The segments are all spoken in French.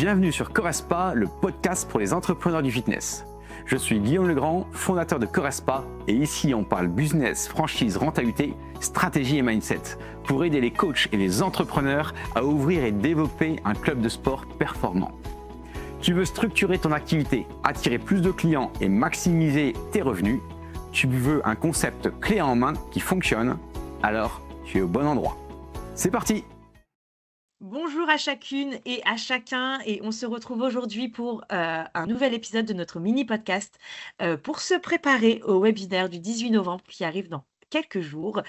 Bienvenue sur Correspa, le podcast pour les entrepreneurs du fitness. Je suis Guillaume Legrand, fondateur de Correspa, et ici on parle business, franchise, rentabilité, stratégie et mindset pour aider les coachs et les entrepreneurs à ouvrir et développer un club de sport performant. Tu veux structurer ton activité, attirer plus de clients et maximiser tes revenus? Tu veux un concept clé en main qui fonctionne? Alors tu es au bon endroit. C'est parti! Bonjour à chacune et à chacun, et on se retrouve aujourd'hui pour un nouvel épisode de notre mini-podcast pour se préparer au webinaire du 18 novembre qui arrive dans quelques jours,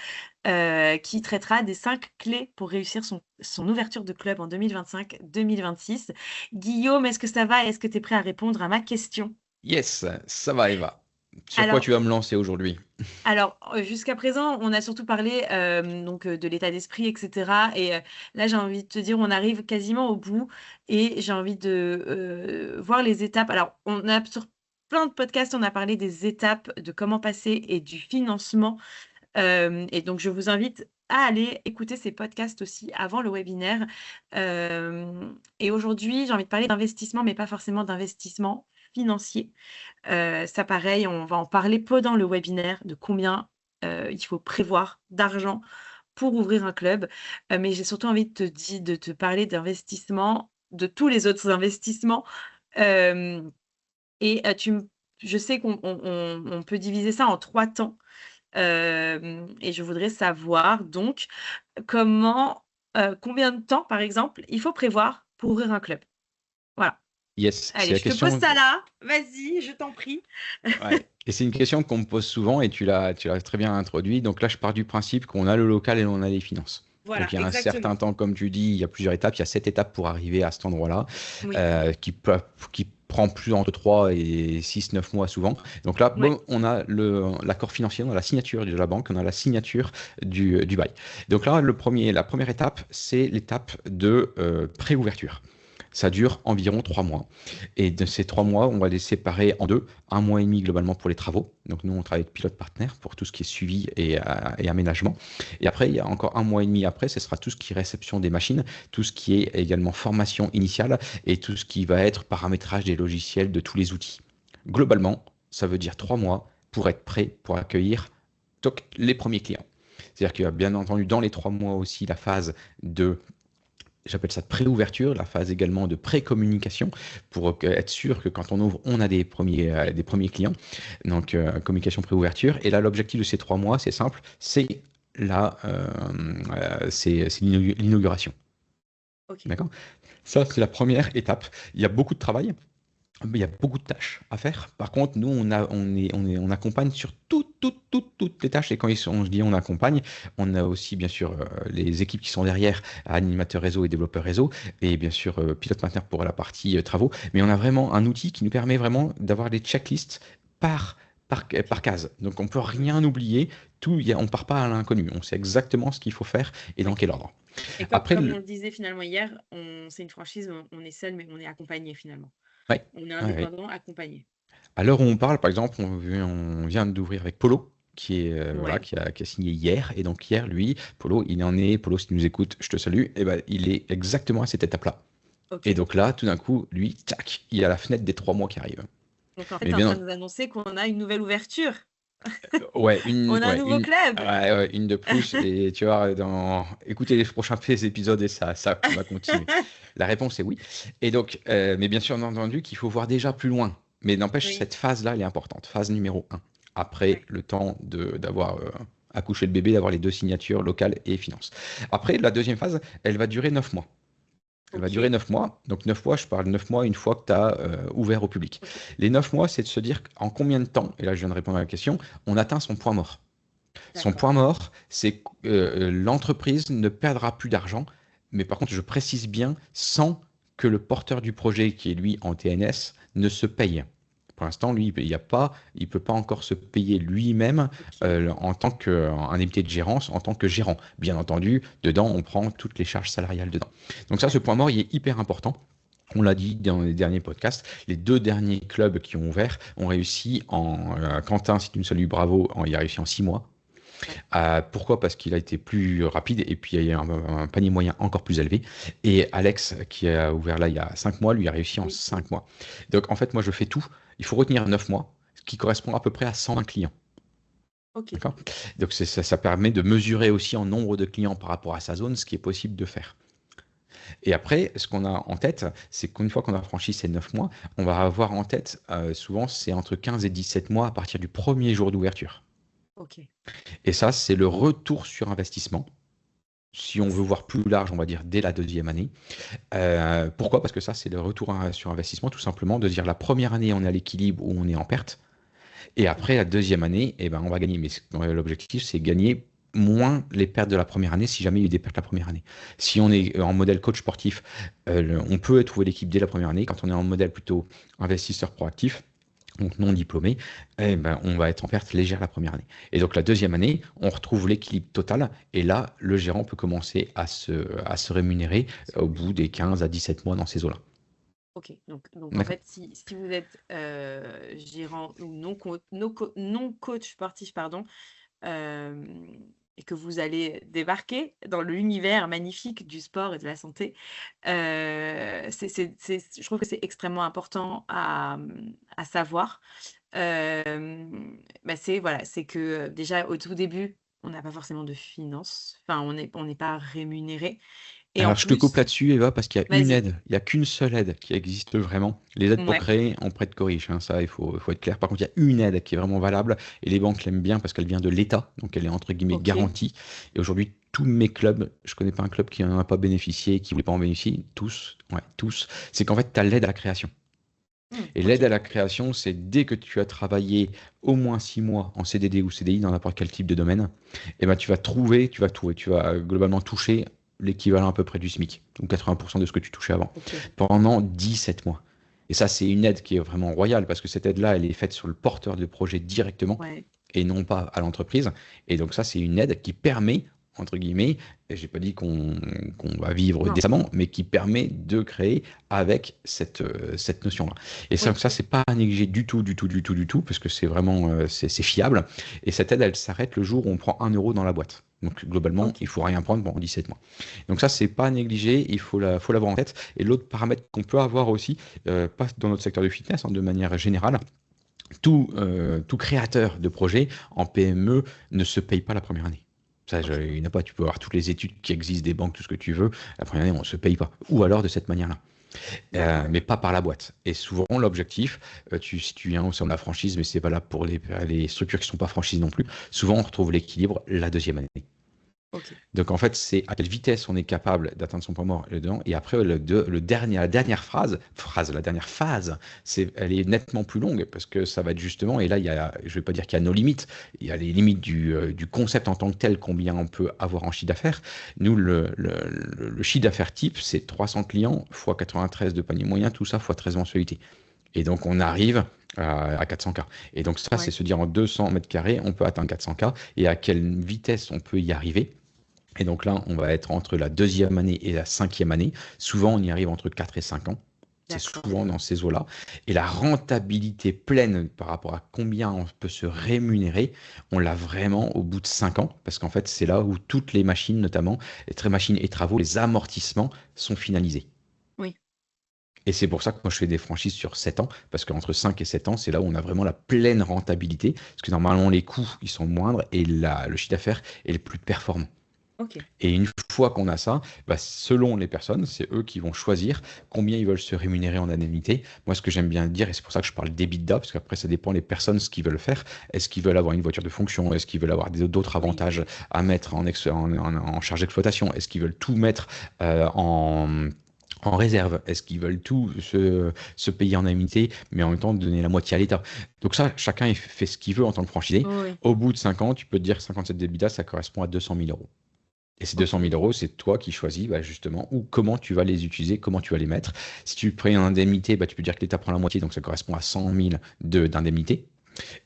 qui traitera des 5 clés pour réussir son ouverture de club en 2025-2026. Guillaume, est-ce que ça va? Est-ce que tu es prêt à répondre à ma question? Yes, ça va Eva. Sur quoi Alors, tu vas me lancer aujourd'hui? Jusqu'à présent, on a surtout parlé de l'état d'esprit, etc. Et là, j'ai envie de te dire, on arrive quasiment au bout et j'ai envie de voir les étapes. Alors, on a sur plein de podcasts, on a parlé des étapes, de comment passer et du financement. Et donc, je vous invite à aller écouter ces podcasts aussi avant le webinaire. Et aujourd'hui, j'ai envie de parler d'investissement, mais pas forcément d'investissement financier. Ça pareil, on va en parler pendant le webinaire de combien il faut prévoir d'argent pour ouvrir un club. Mais j'ai surtout envie de te parler d'investissement, de tous les autres investissements. Hem et je sais qu'on peut diviser ça en 3 temps. Et je voudrais savoir donc combien de temps, par exemple, il faut prévoir pour ouvrir un club? Voilà. Yes, c'est Allez, la je te pose question. ça là. Vas-y, je t'en prie. Ouais. Et c'est une question qu'on me pose souvent et tu l'as très bien introduit. Donc là, je pars du principe qu'on a le local et on a les finances. Voilà, Donc il y a un certain exactement. temps, comme tu dis, il y a plusieurs étapes. Il y a 7 étapes pour arriver à cet endroit-là, Oui, qui prend plus entre 3 et 6, 9 mois souvent. Donc là, ouais, bon, on a l'accord financier, on a la signature de la banque, on a la signature du bail. Donc là, la première étape, c'est l'étape de pré-ouverture. Ça dure environ 3 mois. Et de ces 3 mois, on va les séparer en deux. 1 mois et demi globalement pour les travaux. Donc nous, on travaille avec Pilote Partner pour tout ce qui est suivi et aménagement. Et après, il y a encore 1 mois et demi après, ce sera tout ce qui est réception des machines, tout ce qui est également formation initiale et tout ce qui va être paramétrage des logiciels de tous les outils. Globalement, ça veut dire 3 mois pour être prêt pour accueillir les premiers clients. C'est-à-dire qu'il y a bien entendu dans les 3 mois aussi la phase j'appelle ça de pré-ouverture, la phase également de pré-communication pour être sûr que quand on ouvre, on a des premiers clients. Donc, communication pré-ouverture. Et là, l'objectif de ces 3 mois, c'est simple, c'est l'inauguration. OK. D'accord? Ça, c'est la première étape. Il y a beaucoup de travail. Il y a beaucoup de tâches à faire. Par contre, nous, on accompagne sur toutes les tâches. Et quand je dis on accompagne, on a aussi, bien sûr, les équipes qui sont derrière, animateurs réseau et développeurs réseau, et bien sûr, pilote mainteneur pour la partie travaux. Mais on a vraiment un outil qui nous permet vraiment d'avoir des checklists par case. Donc, on ne peut rien oublier. On ne part pas à l'inconnu. On sait exactement ce qu'il faut faire et dans Oui. quel ordre. Et Après, comme on le disait finalement hier, c'est une franchise, on est seul, mais on est accompagné finalement. ouais, On est ouais. indépendant, accompagné. À l'heure où on parle, par exemple, on vient d'ouvrir avec Polo, qui est Ouais, qui a signé hier. Et donc hier, lui, Polo, Polo, si tu nous écoutes, je te salue. Et ben, il est exactement à cette étape-là. Et OK. donc là, tout d'un coup, lui, tac, il y a la fenêtre des 3 mois qui arrive. Donc en fait, Mais tu es en bien, train de nous annoncer qu'on a une nouvelle ouverture. ouais, On a un nouveau club. une de plus. Et tu vois, écoutez les prochains épisodes et ça va continuer. La réponse est oui. Et donc, mais bien sûr, entendu qu'il faut voir déjà plus loin. Mais n'empêche, Oui, cette phase-là, elle est importante. Phase numéro 1. Après ouais. le temps d'avoir accouché le bébé, d'avoir les 2 signatures locales et finances. Après, la deuxième phase, elle va durer 9 mois. Elle va durer OK, 9 mois. Donc 9 mois, je parle de 9 mois une fois que tu as ouvert au public. OK, Les 9 mois, c'est de se dire en combien de temps, et là je viens de répondre à la question, on atteint son point mort. Son d'accord. point mort, c'est que l'entreprise ne perdra plus d'argent, mais par contre, je précise bien, sans que le porteur du projet, qui est lui en TNS, ne se paye. Pour l'instant, lui, il ne peut pas encore se payer lui-même OK, en tant qu'indemnité de gérance, en tant que gérant. Bien entendu, dedans, on prend toutes les charges salariales dedans. Donc ça, ce point d'accord. mort, il est hyper important. On l'a dit dans les derniers podcasts, les 2 derniers clubs qui ont ouvert ont réussi Quentin, si tu me salues, bravo, il a réussi en 6 mois. Pourquoi? Parce qu'il a été plus rapide et puis il y a un panier moyen encore plus élevé. Et Alex, qui a ouvert là il y a 5 mois, lui a réussi en Oui. 5 mois. Donc en fait, moi je fais tout. Il faut retenir 9 mois, ce qui correspond à peu près à 120 clients. Ok. D'accord? Donc ça permet de mesurer aussi en nombre de clients par rapport à sa zone, ce qui est possible de faire. Et après, ce qu'on a en tête, c'est qu'une fois qu'on a franchi ces 9 mois, on va avoir en tête, souvent, c'est entre 15 et 17 mois à partir du premier jour d'ouverture. Ok. Et ça, c'est le retour sur investissement. Si on veut voir plus large, on va dire dès la deuxième année. Pourquoi? Parce que ça, c'est le retour sur investissement, tout simplement, de dire la première année, on est à l'équilibre ou on est en perte. Et après, la deuxième année, eh ben, on va gagner. Mais l'objectif, c'est gagner moins les pertes de la première année si jamais il y a eu des pertes la première année. Si on est en modèle coach sportif, on peut trouver l'équipe dès la première année. Quand on est en modèle plutôt investisseur proactif, donc non diplômé, eh ben, on va être en perte légère la première année. Et donc la deuxième année, on retrouve l'équilibre total. Et là, le gérant peut commencer à se rémunérer au bout des 15 à 17 mois dans ces eaux-là. Ok. Donc en D'accord. fait, si vous êtes gérant ou non coach sportif, pardon, euh, et que vous allez débarquer dans l'univers magnifique du sport et de la santé, je trouve que c'est extrêmement important à savoir. C'est que déjà au tout début, on n'a pas forcément de finances, enfin on n'est pas rémunéré. Et en Alors, je te coupe plus, là-dessus, Eva, parce qu'il y a une vas-y. aide. Il n'y a qu'une seule aide qui existe vraiment. Les aides pour Ouais. créer, on prête corrige, hein, ça, il faut être clair. Par contre, il y a une aide qui est vraiment valable et les banques l'aiment bien parce qu'elle vient de l'État, donc elle est entre guillemets Ok. garantie. Et aujourd'hui, tous mes clubs, je connais pas un club qui n'en a pas bénéficié, qui ne voulait pas en bénéficier, tous, ouais, tous, c'est qu'en fait, tu as l'aide à la création. Et l'aide Ok. à la création, c'est dès que tu as travaillé au moins 6 mois en CDD ou CDI dans n'importe quel type de domaine, eh ben, tu vas globalement toucher l'équivalent à peu près du SMIC, ou 80% de ce que tu touchais avant, Ok. pendant 17 mois. Et ça, c'est une aide qui est vraiment royale, parce que cette aide-là, elle est faite sur le porteur de projet directement, Ouais. et non pas à l'entreprise. Et donc ça, c'est une aide qui permet, entre guillemets, et j'ai pas dit qu'on va vivre Non. décemment, mais qui permet de créer avec cette notion-là. Et ça, Oui. ça c'est pas à négliger du tout, parce que c'est vraiment c'est fiable. Et cette aide, elle s'arrête le jour où on prend 1 euro dans la boîte. Donc globalement, Ok. il faut rien prendre pendant 17 mois. Donc ça, c'est pas à négliger, il faut l'avoir en tête. Et l'autre paramètre qu'on peut avoir aussi, pas dans notre secteur de fitness, hein, de manière générale, tout créateur de projet en PME ne se paye pas la première année. Ça, Ok. il n'y en a pas. Tu peux avoir toutes les études qui existent, des banques, tout ce que tu veux. La première année, on ne se paye pas. Ou alors de cette manière-là. D'accord. Mais pas par la boîte. Et souvent, l'objectif, si tu viens sur la franchise, mais c'est valable pour les structures qui ne sont pas franchises non plus, souvent on retrouve l'équilibre la deuxième année. Ok. Donc en fait, c'est à quelle vitesse on est capable d'atteindre son point mort dedans. Et après, la dernière la dernière phase, elle est nettement plus longue parce que ça va être justement, et là, je ne vais pas dire qu'il y a nos limites, il y a les limites du concept en tant que tel, combien on peut avoir en chiffre d'affaires. Nous, le chiffre d'affaires type, c'est 300 clients x 93 de panier moyen, tout ça x 13 mensualités. Et donc on arrive à 400K. Et donc ça, c'est Ouais. se dire en 200 mètres carrés, on peut atteindre 400K et à quelle vitesse on peut y arriver. Et donc là, on va être entre la deuxième année et la cinquième année. Souvent, on y arrive entre 4 et 5 ans. C'est D'accord. souvent dans ces eaux-là. Et la rentabilité pleine par rapport à combien on peut se rémunérer, on l'a vraiment au bout de 5 ans. Parce qu'en fait, c'est là où toutes les machines, notamment les machines et travaux, les amortissements sont finalisés. Oui. Et c'est pour ça que moi je fais des franchises sur 7 ans, parce qu'entre 5 et 7 ans, c'est là où on a vraiment la pleine rentabilité, parce que normalement les coûts ils sont moindres et le chiffre d'affaires est le plus performant. Ok. Et une fois qu'on a ça, bah, selon les personnes, c'est eux qui vont choisir combien ils veulent se rémunérer en indemnité. Moi, ce que j'aime bien dire, et c'est pour ça que je parle d'EBITDA, parce qu'après, ça dépend des personnes ce qu'ils veulent faire. Est-ce qu'ils veulent avoir une voiture de fonction? Est-ce qu'ils veulent avoir d'autres Oui. avantages à mettre en charge d'exploitation? Est-ce qu'ils veulent tout mettre en réserve? Est-ce qu'ils veulent tout se payer en indemnité, mais en même temps donner la moitié à l'État? Donc ça, chacun il fait ce qu'il veut en tant que franchisé. Oui. Au bout de 5 ans, tu peux te dire 57 d'EBITDA, ça correspond à 200 000 euros. Et ces 200 000 euros, c'est toi qui choisis bah, justement ou comment tu vas les utiliser, comment tu vas les mettre. Si tu prends une indemnité, bah, tu peux dire que l'État prend la moitié, donc ça correspond à 100 000 d'indemnité.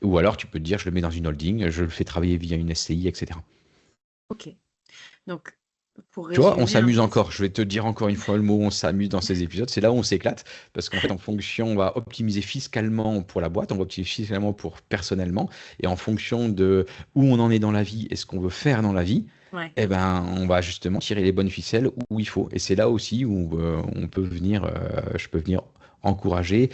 Ou alors tu peux te dire, je le mets dans une holding, je le fais travailler via une SCI, etc. Ok. Donc, pour Tu vois, on résumer un s'amuse peu. encore. Je vais te dire encore une fois le mot, on s'amuse dans ces épisodes. C'est là où on s'éclate. Parce qu'en fait, en fonction, on va optimiser fiscalement pour la boîte, on va optimiser fiscalement pour personnellement. Et en fonction de où on en est dans la vie et ce qu'on veut faire dans la vie, Ouais, eh ben, on va justement tirer les bonnes ficelles où il faut. Et c'est là aussi où on peut venir, je peux venir encourager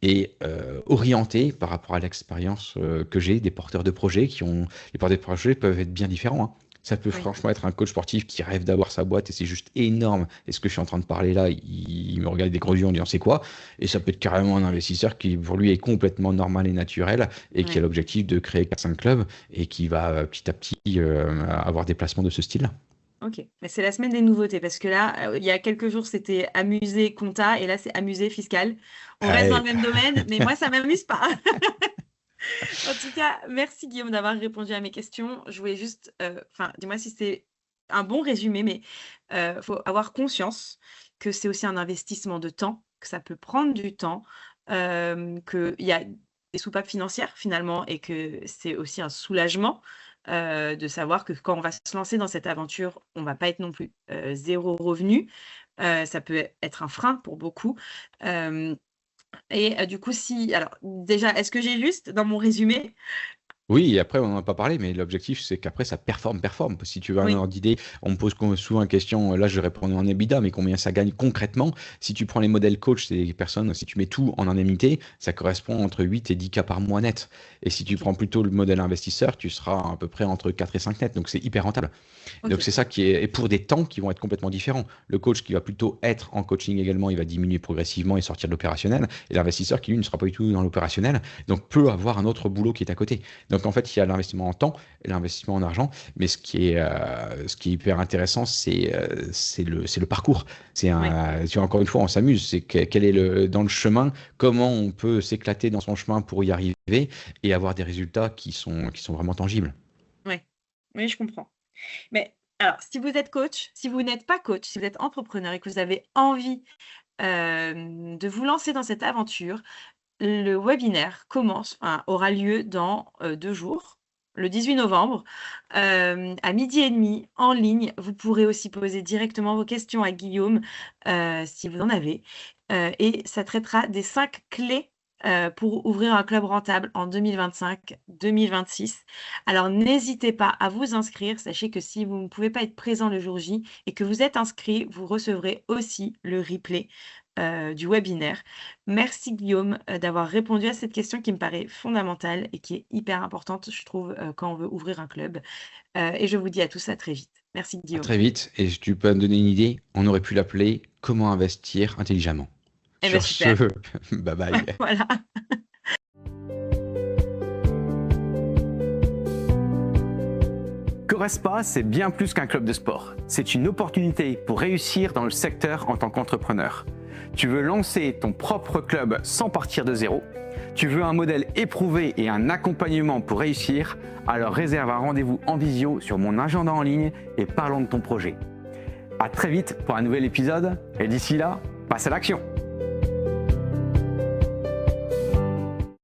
et orienter par rapport à l'expérience que j'ai des porteurs de projets les porteurs de projets peuvent être bien différents, hein. Ça peut oui, franchement être un coach sportif qui rêve d'avoir sa boîte et c'est juste énorme. Et ce que je suis en train de parler là, il me regarde des gros yeux en disant c'est quoi? Et ça peut être carrément un investisseur qui pour lui est complètement normal et naturel et qui a ouais. l'objectif de créer 4-5 clubs et qui va petit à petit avoir des placements de ce style-là. Ok, mais c'est la semaine des nouveautés parce que là, il y a quelques jours, c'était amusé compta et là, c'est amusé fiscal. On reste dans le Ouais. même domaine, mais moi, ça m'amuse pas. En tout cas, merci Guillaume d'avoir répondu à mes questions. Je voulais juste, enfin, dis-moi si c'est un bon résumé, mais faut avoir conscience que c'est aussi un investissement de temps, que ça peut prendre du temps, qu'il y a des soupapes financières finalement et que c'est aussi un soulagement de savoir que quand on va se lancer dans cette aventure, on va pas être non plus 0 revenu. Ça peut être un frein pour beaucoup. Hem et du coup, si alors déjà, est-ce que j'ai juste dans mon résumé? Oui, et après, on n'en a pas parlé, mais l'objectif, c'est qu'après, ça performe. Si tu veux un Oui, ordre d'idée, on me pose souvent la question, là, je réponds en EBITDA, mais combien ça gagne concrètement? Si tu prends les modèles coach, c'est des personnes, si tu mets tout en indemnité, ça correspond entre 8 et 10 cas par mois net. Et si tu OK, prends plutôt le modèle investisseur, tu seras à peu près entre 4 et 5 net. Donc, c'est hyper rentable. Donc OK, c'est ça qui est, et pour des temps qui vont être complètement différents. Le coach qui va plutôt être en coaching également, il va diminuer progressivement et sortir de l'opérationnel. Et l'investisseur qui lui ne sera pas du tout dans l'opérationnel, donc peut avoir un autre boulot qui est à côté. Donc en fait, il y a l'investissement en temps et l'investissement en argent. Mais ce qui est hyper intéressant, c'est le parcours. ouais, Tu vois, encore une fois, on s'amuse. C'est quel est dans le chemin, comment on peut s'éclater dans son chemin pour y arriver et avoir des résultats qui sont vraiment tangibles. ouais. Oui, je comprends. Mais alors, si vous êtes coach, si vous n'êtes pas coach, si vous êtes entrepreneur et que vous avez envie, de vous lancer dans cette aventure, le webinaire aura lieu dans, 2 jours, le 18 novembre, à 12h30 en ligne. Vous pourrez aussi poser directement vos questions à Guillaume, si vous en avez, et ça traitera des 5 clés, pour ouvrir un club rentable en 2025-2026. Alors n'hésitez pas à vous inscrire. Sachez que si vous ne pouvez pas être présent le jour J et que vous êtes inscrit, vous recevrez aussi le replay, du webinaire. Merci Guillaume, d'avoir répondu à cette question qui me paraît fondamentale et qui est hyper importante, je trouve, quand on veut ouvrir un club. Et je vous dis à tous à très vite. Merci À Guillaume. très vite, et tu peux me donner une idée, on aurait pu l'appeler Comment investir intelligemment. Eh ben Sur ce, super. bye bye. Voilà. Corespa, c'est bien plus qu'un club de sport. C'est une opportunité pour réussir dans le secteur en tant qu'entrepreneur. Tu veux lancer ton propre club sans partir de zéro? Tu veux un modèle éprouvé et un accompagnement pour réussir? Alors réserve un rendez-vous en visio sur mon agenda en ligne et parlons de ton projet. À très vite pour un nouvel épisode et d'ici là, passe à l'action!